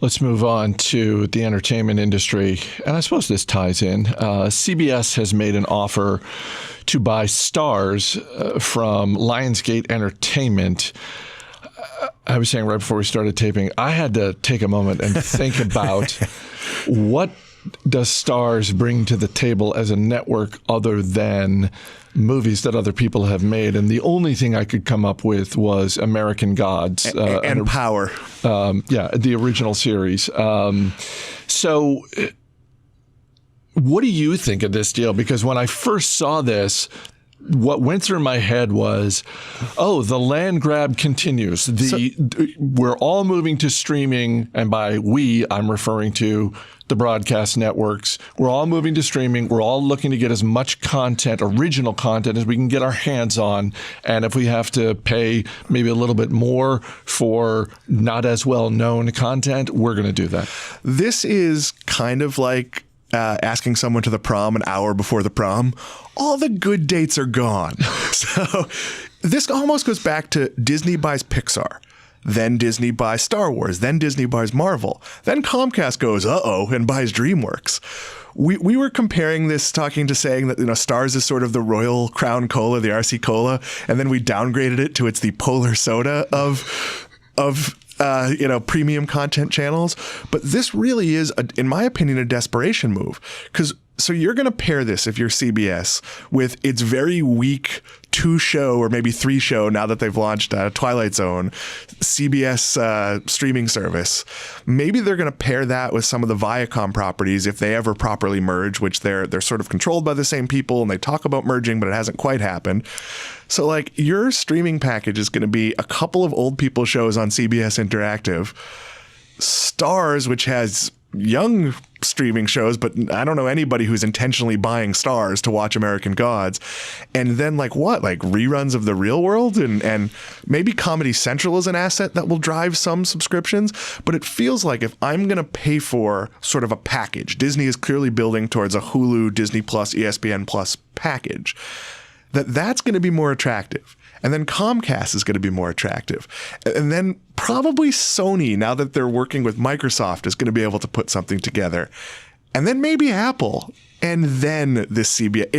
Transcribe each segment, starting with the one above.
Let's move on to the entertainment industry. And I suppose this ties in. CBS has made an offer to buy Starz from Lionsgate Entertainment. I was saying right before we started taping, I had to take a moment and think about what does Starz bring to the table as a network other than movies that other people have made? And the only thing I could come up with was American Gods. And Power. The original series. So what do you think of this deal? Because when I first saw this, what went through my head was, the land grab continues. We're all moving to streaming, and by we, I'm referring to the broadcast networks. We're all moving to streaming. We're all looking to get as much content, original content, as we can get our hands on. And if we have to pay maybe a little bit more for not as well-known content, we're going to do that. This is kind of like asking someone to the prom an hour before the prom. All the good dates are gone. So this almost goes back to Disney buys Pixar. Then Disney buys Star Wars. Then Disney buys Marvel. Then Comcast goes, and buys DreamWorks. We were comparing this, saying that, Starz is sort of the Royal Crown Cola, the RC Cola, and then we downgraded it to it's the polar soda of premium content channels. But this really is, in my opinion, a desperation move. So you're going to pair this, if you're CBS, with its very weak 2-show or maybe 3-show, now that they've launched Twilight Zone, CBS streaming service. Maybe they're going to pair that with some of the Viacom properties if they ever properly merge, which they're sort of controlled by the same people and they talk about merging, but it hasn't quite happened. So your streaming package is going to be a couple of old people shows on CBS Interactive, Starz, which has young streaming shows, but I don't know anybody who's intentionally buying Starz to watch American Gods. And then reruns of The Real World and maybe Comedy Central is an asset that will drive some subscriptions. But it feels like if I'm going to pay for sort of a package, Disney is clearly building towards a Hulu, Disney Plus, ESPN Plus package, that's going to be more attractive. And then Comcast is going to be more attractive. And then probably Sony, now that they're working with Microsoft, is going to be able to put something together. And then maybe Apple. And then this CBS.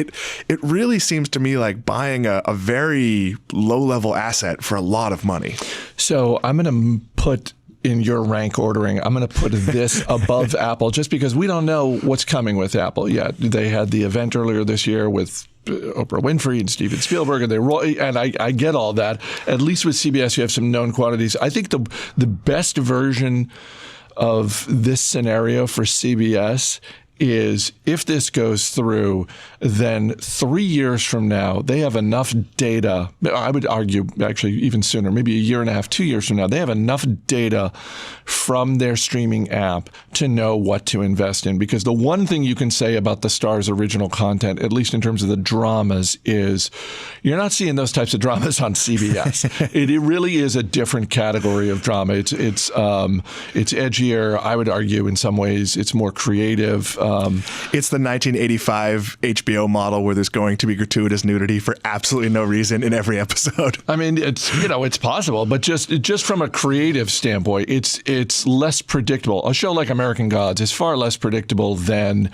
It really seems to me like buying a very low-level asset for a lot of money. So I'm going to put, in your rank ordering, I'm going to put this above Apple just because we don't know what's coming with Apple yet. They had the event earlier this year with Oprah Winfrey and Steven Spielberg, and I get all that. At least with CBS, you have some known quantities. I think the best version of this scenario for CBS is if this goes through, then 3 years from now, they have enough data. I would argue actually even sooner, maybe a year and a half, 2 years from now, they have enough data from their streaming app to know what to invest in. Because the one thing you can say about the Starz original content, at least in terms of the dramas, is you're not seeing those types of dramas on CBS. It really is a different category of drama. It's edgier. I would argue in some ways it's more creative. It's the 1985 HBO model where there's going to be gratuitous nudity for absolutely no reason in every episode. I mean, it's possible, but just from a creative standpoint, it's less predictable. A show like American Gods is far less predictable than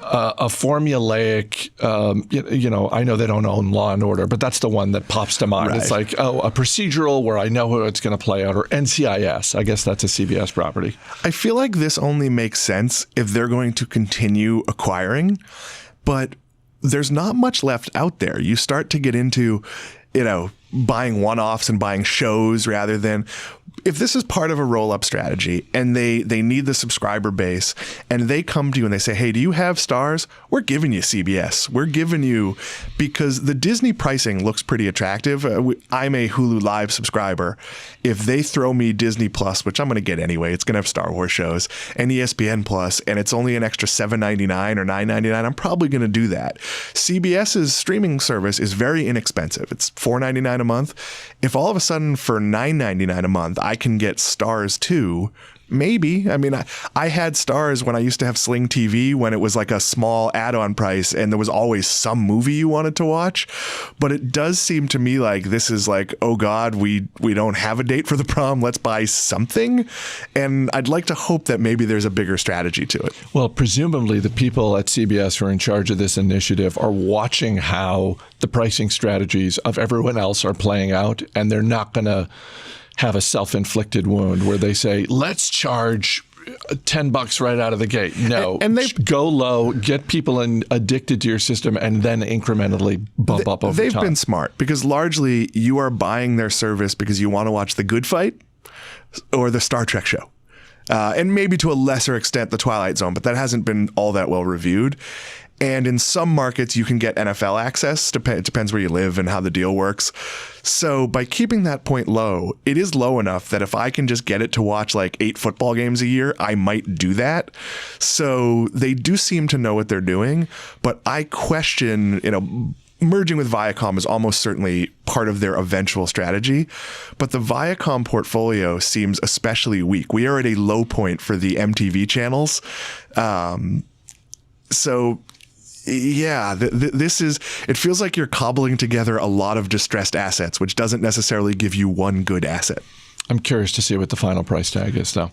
a formulaic, I know they don't own Law and Order, but that's the one that pops to mind. Right. It's like, a procedural where I know how it's going to play out, or NCIS. I guess that's a CBS property. I feel like this only makes sense if they're going to continue acquiring, but there's not much left out there. You start to get into, buying one-offs and buying shows rather than, if this is part of a roll-up strategy and they need the subscriber base and they come to you and they say, hey, do you have Starz? We're giving you CBS. We're giving you, because the Disney pricing looks pretty attractive. I'm a Hulu Live subscriber. If they throw me Disney Plus, which I'm going to get anyway, it's going to have Star Wars shows, and ESPN Plus, and it's only an extra $7.99 or $9.99, I'm probably going to do that. CBS's streaming service is very inexpensive. It's $4.99 a month. If all of a sudden for $9.99 a month, I can get Starz 2, Maybe. I mean, I had Starz when I used to have Sling TV when it was like a small add-on price and there was always some movie you wanted to watch. But it does seem to me like this is like, oh God, we don't have a date for the prom. Let's buy something. And I'd like to hope that maybe there's a bigger strategy to it. Well, presumably the people at CBS who are in charge of this initiative are watching how the pricing strategies of everyone else are playing out, and they're not going to have a self-inflicted wound where they say, let's charge $10 right out of the gate. No, and they go low, get people addicted to your system, and then incrementally bump up over time. They've been smart because largely you are buying their service because you want to watch The Good Fight or the Star Trek show. And maybe to a lesser extent, The Twilight Zone, but that hasn't been all that well reviewed. And in some markets, you can get NFL access. It depends where you live and how the deal works. So by keeping that point low, it is low enough that if I can just get it to watch like 8 football games a year, I might do that. So they do seem to know what they're doing. But I question, merging with Viacom is almost certainly part of their eventual strategy. But the Viacom portfolio seems especially weak. We are at a low point for the MTV channels. So yeah, it feels like you're cobbling together a lot of distressed assets, which doesn't necessarily give you one good asset. I'm curious to see what the final price tag is, though.